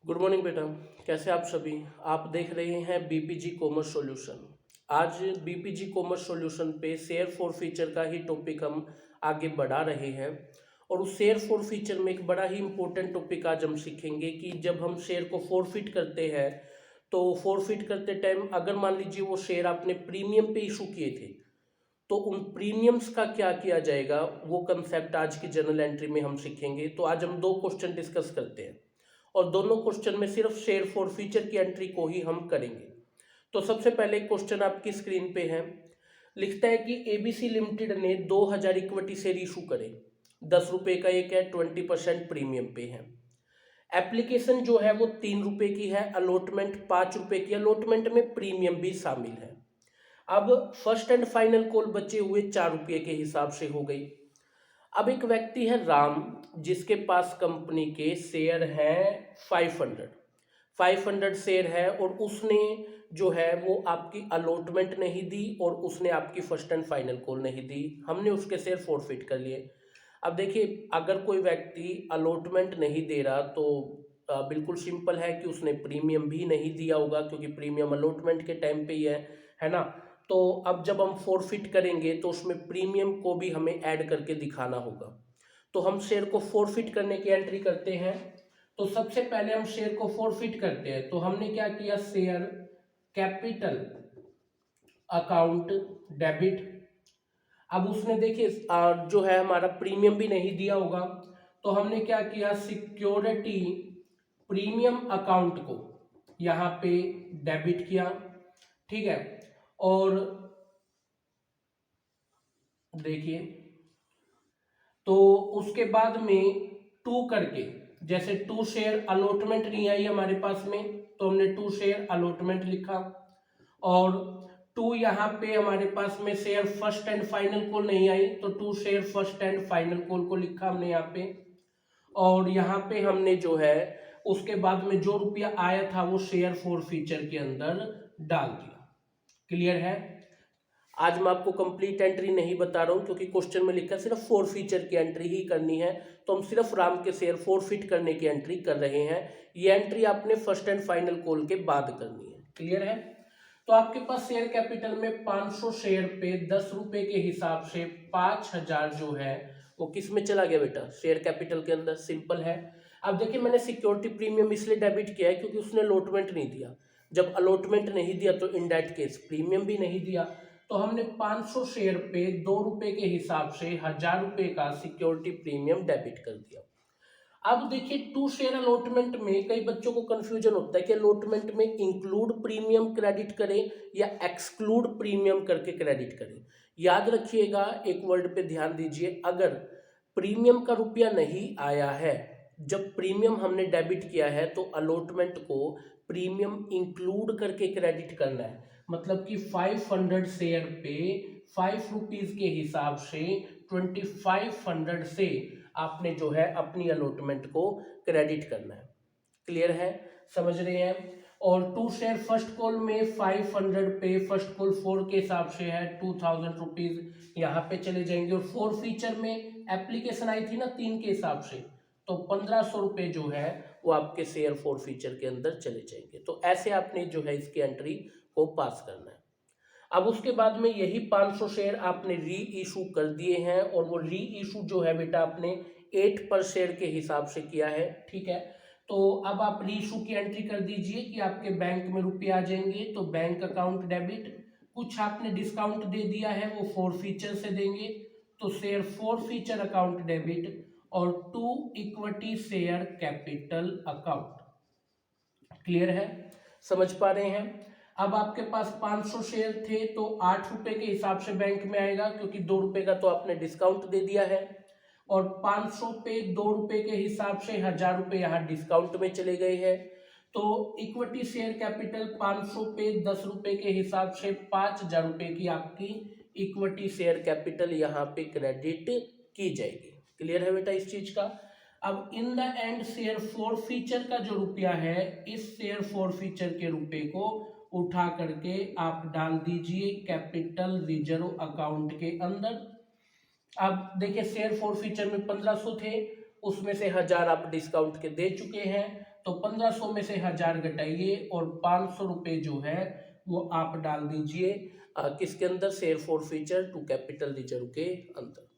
Good morning बेटा। कैसे आप सभी। आप देख रहे हैं बीपीजी कॉमर्स सॉल्यूशन। आज बीपीजी कॉमर्स सॉल्यूशन पे शेयर फॉर फीचर का ही टॉपिक हम आगे बढ़ा रहे हैं। और उस शेयर फॉर फीचर में एक बड़ा ही इम्पोर्टेंट टॉपिक आज हम सीखेंगे कि जब हम शेयर को फॉरफिट करते हैं तो फॉरफिट करते टाइम अगर मान लीजिए वो शेयर आपने प्रीमियम पे इशू किए थे तो उन प्रीमियम्स का क्या किया जाएगा, वो कंसेप्ट आज की जर्नल एंट्री में हम सीखेंगे। तो आज हम दो क्वेश्चन डिस्कस करते हैं और दोनों क्वेश्चन में सिर्फ शेयर फॉर फीचर की एंट्री को ही हम करेंगे। तो सबसे पहले क्वेश्चन आपकी स्क्रीन पे है। लिखता है कि एबीसी लिमिटेड ने 2000 इक्विटी शेयर इशू करे, 10 रुपए का एक है, 20% प्रीमियम पे है। एप्लीकेशन जो है वो 3 रुपए की है, अलॉटमेंट 5 रुपए की, अलॉटमेंट में प्रीमियम भी शामिल है। अब फर्स्ट एंड फाइनल कॉल बचे हुए 4 रुपये के हिसाब से हो गई। अब एक व्यक्ति है राम, जिसके पास कंपनी के शेयर हैं 500 शेयर है और उसने जो है वो आपकी अलॉटमेंट नहीं दी और उसने आपकी फर्स्ट एंड फाइनल कॉल नहीं दी, हमने उसके शेयर फॉरफिट कर लिए। अब देखिए, अगर कोई व्यक्ति अलॉटमेंट नहीं दे रहा तो बिल्कुल सिंपल है कि उसने प्रीमियम भी नहीं दिया होगा, क्योंकि प्रीमियम अलॉटमेंट के टाइम पे ही है ना। तो अब जब हम फॉरफिट करेंगे तो उसमें प्रीमियम को भी हमें ऐड करके दिखाना होगा। तो हम शेयर को फॉरफिट करने की एंट्री करते हैं। तो सबसे पहले हम शेयर को फॉरफिट करते हैं। तो हमने क्या किया, शेयर कैपिटल अकाउंट डेबिट। अब उसने देखिए जो है हमारा प्रीमियम भी नहीं दिया होगा, तो हमने क्या किया, सिक्योरिटी प्रीमियम अकाउंट को यहाँ पे डेबिट किया। ठीक है। और देखिए, तो उसके बाद में टू करके, जैसे टू शेयर अलॉटमेंट नहीं आई हमारे पास में, तो हमने टू शेयर अलॉटमेंट लिखा। और टू यहाँ पे हमारे पास में share first and final call नहीं आई, तो to share first and final call को लिखा हमने यहाँ पे। और यहाँ पे हमने जो है उसके बाद में जो रुपया आया था वो शेयर फॉर फीचर के अंदर डाल दिया। क्लियर है। आज मैं आपको कंप्लीट एंट्री नहीं बता रहा हूँ, क्योंकि क्वेश्चन में लिखा है सिर्फ फॉर फीचर की एंट्री ही करनी है। तो हम सिर्फ राम के शेयर फॉरफिट करने की एंट्री कर रहे हैं। ये एंट्री आपने फर्स्ट एंड फाइनल कॉल के बाद करनी है। क्लियर है। तो आपके पास शेयर कैपिटल में 500 शेयर पे 10 रुपए के हिसाब से 5000 जो है वो किस में चला गया बेटा, शेयर कैपिटल के अंदर। सिंपल है। अब देखिए, मैंने सिक्योरिटी प्रीमियम इसलिए डेबिट किया है क्योंकि उसने अलॉटमेंट नहीं दिया। जब अलॉटमेंट नहीं दिया तो इन दैट केस प्रीमियम भी नहीं दिया। तो हमने 500 शेयर पे 2 रुपए के हिसाब से 1000 रुपए का सिक्योरिटी प्रीमियम डेबिट कर दिया। अब देखिए, टू शेयर अलॉटमेंट में कई बच्चों को कंफ्यूजन होता है कि अलॉटमेंट में इंक्लूड प्रीमियम क्रेडिट करें या एक्सक्लूड प्रीमियम करके क्रेडिट करें। याद रखिएगा, एक वर्ड पे ध्यान दीजिए, अगर प्रीमियम का रुपया नहीं आया है, जब प्रीमियम हमने डेबिट किया है तो अलॉटमेंट को प्रीमियम इंक्लूड करके क्रेडिट करना है। मतलब कि 500 शेयर पे 5 रुपीज के हिसाब से 2500 से आपने जो है अपनी अलॉटमेंट को क्रेडिट करना है। क्लियर है, समझ रहे हैं। और टू शेयर फर्स्ट कॉल में 500 पे फर्स्ट कॉल 4 के हिसाब से है 2000 रुपीज यहाँ पे चले जाएंगे। और फोर फीचर में एप्लीकेशन आई थी ना 3 के हिसाब से, तो 1500 रुपये जो है वो आपके शेयर फोर फीचर के अंदर चले जाएंगे। तो ऐसे आपने जो है इसकी एंट्री को पास करना है। अब उसके बाद में यही 500 शेयर आपने री इशू कर दिए हैं, और वो री इशू जो है बेटा आपने 8 पर शेयर के हिसाब से किया है। ठीक है। तो अब आप री इशू की एंट्री कर दीजिए कि आपके बैंक में रुपये आ जाएंगे। तो बैंक अकाउंट डेबिट, कुछ आपने डिस्काउंट दे दिया है वो फोर फीचर से देंगे, तो share forfeiture account debit. और to equity share capital account. Clear है, समझ पा रहे हैं। अब आपके पास 500 शेयर थे तो 8 रुपए के हिसाब से बैंक में आएगा, क्योंकि 2 रुपए का तो आपने डिस्काउंट दे दिया है। और 500 पे 2 रुपए के हिसाब से 1000 रुपए यहाँ डिस्काउंट में चले गए हैं। तो इक्विटी शेयर कैपिटल 500 पे 10 रुपए के हिसाब से 5000 रुपए की आपकी इक्विटी शेयर कैपिटल यहाँ पे क्रेडिट की जाएगी। क्लियर है बेटा इस चीज का। अब in the end share for feature का जो रुपया है, इस शेयर फॉर फीचर के रुपए को उठा करके आप डाल दीजिए कैपिटल रिजर्व अकाउंट के अंदर। अब देखिए, शेयर फॉर फीचर में 1500 थे, उसमें से 1000 आप डिस्काउंट के दे चुके हैं, तो 1500 में से 1000 घटाइए और 500 रुपये जो है वो आप डाल दीजिए किसके अंदर, share for future to capital reserve के अंदर।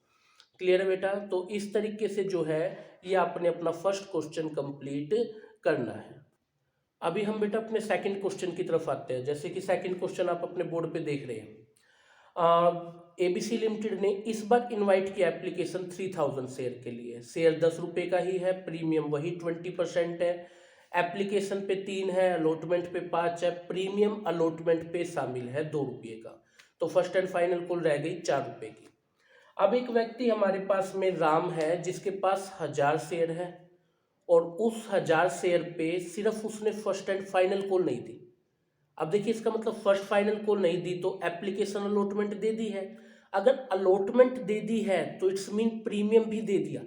क्लियर है बेटा। तो इस तरीके से जो है ये आपने अपना फर्स्ट क्वेश्चन कंप्लीट करना है। अभी हम बेटा अपने सेकंड क्वेश्चन की तरफ आते हैं। जैसे कि सेकंड क्वेश्चन आप अपने बोर्ड पे देख रहे हैं, एबीसी लिमिटेड ने इस बार इनवाइट किया एप्लीकेशन 3000 शेयर के लिए। शेयर 10 रुपये का ही है, प्रीमियम वही 20% है, एप्लीकेशन पे 3 है, अलॉटमेंट पे 5 है, प्रीमियम अलॉटमेंट पे शामिल है 2 रुपये का। तो फर्स्ट एंड फाइनल कुल रह गई 4 रुपये की। अब एक व्यक्ति हमारे पास में राम है जिसके पास 1000 शेयर है और उस 1000 शेयर पे सिर्फ उसने फर्स्ट एंड फाइनल कॉल नहीं दी। अब देखिए इसका मतलब फर्स्ट फाइनल कॉल नहीं दी तो एप्लीकेशन अलॉटमेंट दे दी है। अगर अलॉटमेंट दे दी है तो इट्स मीन प्रीमियम भी दे दिया,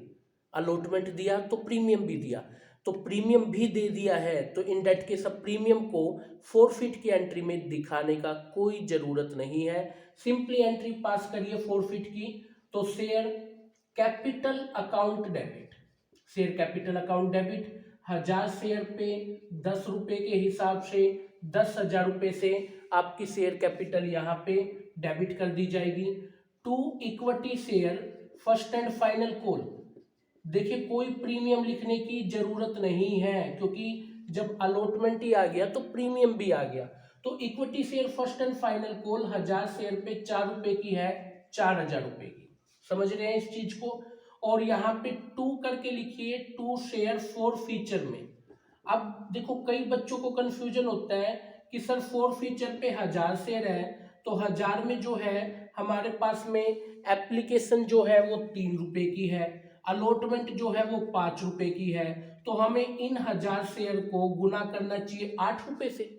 अलॉटमेंट दिया तो प्रीमियम भी दिया, तो प्रीमियम भी दे दिया है, तो इन दैट केस अब प्रीमियम को फोरफिट की एंट्री में दिखाने का कोई जरूरत नहीं है। सिंपली एंट्री पास करिए फोरफिट की, तो share capital account debit, share capital account debit 1000 share पे 10 रुपये के हिसाब से 10,000 रुपये से आपकी शेयर कैपिटल यहाँ पे डेबिट कर दी जाएगी। To equity share first and final call, देखिए कोई प्रीमियम लिखने की जरूरत नहीं है क्योंकि जब अलॉटमेंट ही आ गया तो प्रीमियम भी आ गया। तो equity share first and final call 1000 share पे 4 रुपये की है, 4000 रुपये की। समझ रहे हैं इस चीज को। और यहाँ पे 2 करके लिखिए, 2 शेयर फॉर फ्यूचर में। अब देखो कई बच्चों को कंफ्यूजन होता है कि सर फॉर फ्यूचर पे 1000 शेयर है तो 1000 में जो है हमारे पास में एप्लीकेशन जो है वो 3 रुपये की है, अलॉटमेंट जो है वो 5 रुपये की है, तो हमें इन 1000 शेयर को गुना करना चाहिए 8 रुपये से।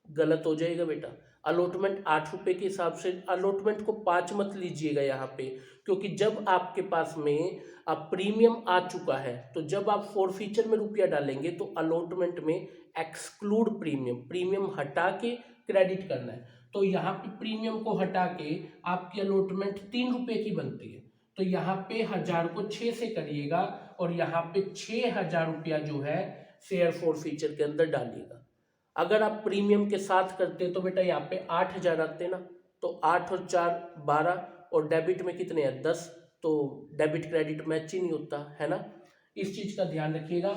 गलत हो जाएगा बेटा। अलॉटमेंट 8 रुपये के हिसाब से, अलॉटमेंट को 5 मत लीजिएगा यहाँ पे, क्योंकि जब आपके पास में अब प्रीमियम आ चुका है तो जब आप फॉर फ्यूचर में रुपया डालेंगे तो अलॉटमेंट में एक्सक्लूड प्रीमियम, प्रीमियम हटा के क्रेडिट करना है। तो यहाँ पे प्रीमियम को हटा के आपकी अलॉटमेंट 3 रुपये की बनती है, तो यहाँ पे 1000 को 6 से करिएगा और यहाँ पे 6000 रुपया जो है शेयर फॉर फ्यूचर के अंदर डालिएगा। अगर आप प्रीमियम के साथ करते तो बेटा यहाँ पे 8000 आते ना, तो 8 और 4 12 और डेबिट में कितने हैं 10, तो डेबिट क्रेडिट मैच ही नहीं होता है ना। इस चीज का ध्यान रखिएगा।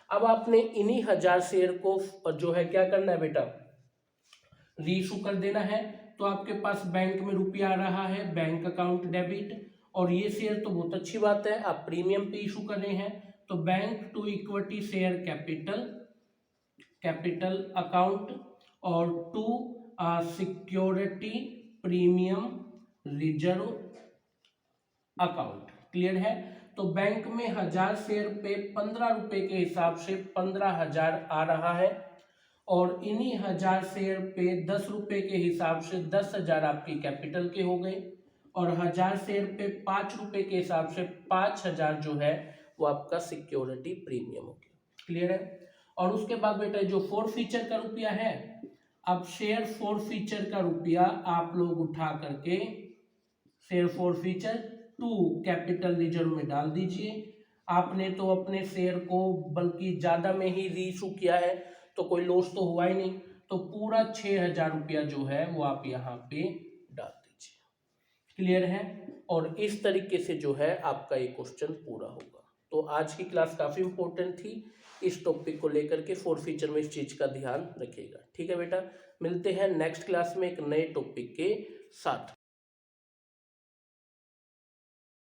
अब आपने इन्हीं 1000 शेयर को जो है क्या करना है बेटा, रीइशू कर देना है। तो आपके पास बैंक में रुपया आ रहा है, बैंक अकाउंट डेबिट, और ये शेयर तो बहुत अच्छी बात है आप प्रीमियम पे इशू कर रहे हैं, तो bank to equity share capital account और to security premium reserve account. Clear है। तो बैंक में 1000 शेयर पे 15 रुपये के हिसाब से 15,000 आ रहा है और इन्हीं 1000 शेयर पे 10 रुपये के हिसाब से 10,000 आपकी कैपिटल के हो गए और 1000 शेयर पे 5 रुपये के हिसाब से 5000 जो है वो आपका सिक्योरिटी प्रीमियम हो गया। क्लियर है। और उसके बाद बेटा जो फॉर फ्यूचर का रुपया है, अब शेयर फॉर फ्यूचर का रुपया आप लोग उठा करके share for future to capital reserve में डाल दीजिए। आपने तो अपने शेयर को बल्कि ज्यादा में ही रीइशू किया है तो कोई लॉस तो हुआ ही नहीं, तो पूरा 6000 रुपया जो है वो आप यहाँ पे डाल दीजिए। क्लियर है। और इस तरीके से जो है आपका ये क्वेश्चन पूरा होगा। तो आज की क्लास काफी इंपॉर्टेंट थी, इस टॉपिक को लेकर के फॉर फ्यूचर में इस चीज का ध्यान रखिएगा। ठीक है बेटा, मिलते हैं नेक्स्ट क्लास में एक नए टॉपिक के साथ।